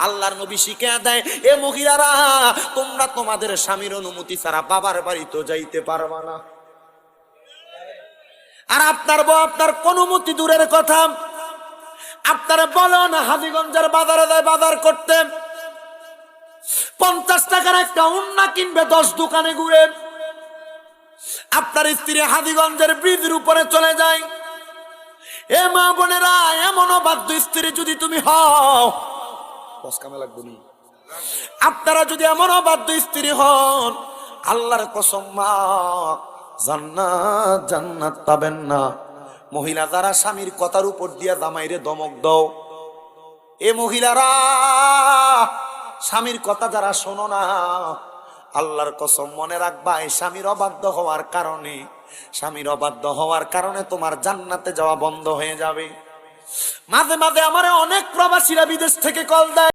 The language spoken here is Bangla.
আল্লাহর নবী শিখিয়ে দেয়, এ মহিলারা তোমরা তোমাদের স্বামীর অনুমতি ছাড়া বাবার বাড়িতে যাইতে পারবা না। আর আপনার বউ আপনার অনুমতি দূরের কথা, আপনারা বলো না হাজীগঞ্জের বাজারে যায় বাজার করতে, 50 টাকার একটা উন্না কিনবে 10 দোকানে ঘুরে। আপনার স্ত্রী হাজীগঞ্জের ব্রিজের উপরে চলে যায়। এ মা বোনেরা, এমন অবাধ্য স্ত্রী যদি তুমি হও, আপনারা যদি এমন অবাধ্য স্ত্রী হন, আল্লাহর কসম মা, জান্নাত জান্নাত পাবেন না। মহিলা যারা স্বামীর কথার উপর দিয়া জামাইরে দমক দাও, এ মহিলারা স্বামীর কথা যারা শোনো না, আল্লাহর কসম মনে রাখবা, এই স্বামীর অবাধ্য হওয়ার কারণে তোমার জান্নাতে যাওয়া বন্ধ হয়ে যাবে। মাঝে মাঝে আমার অনেক প্রবাসীরা বিদেশ থেকে কল দেয়।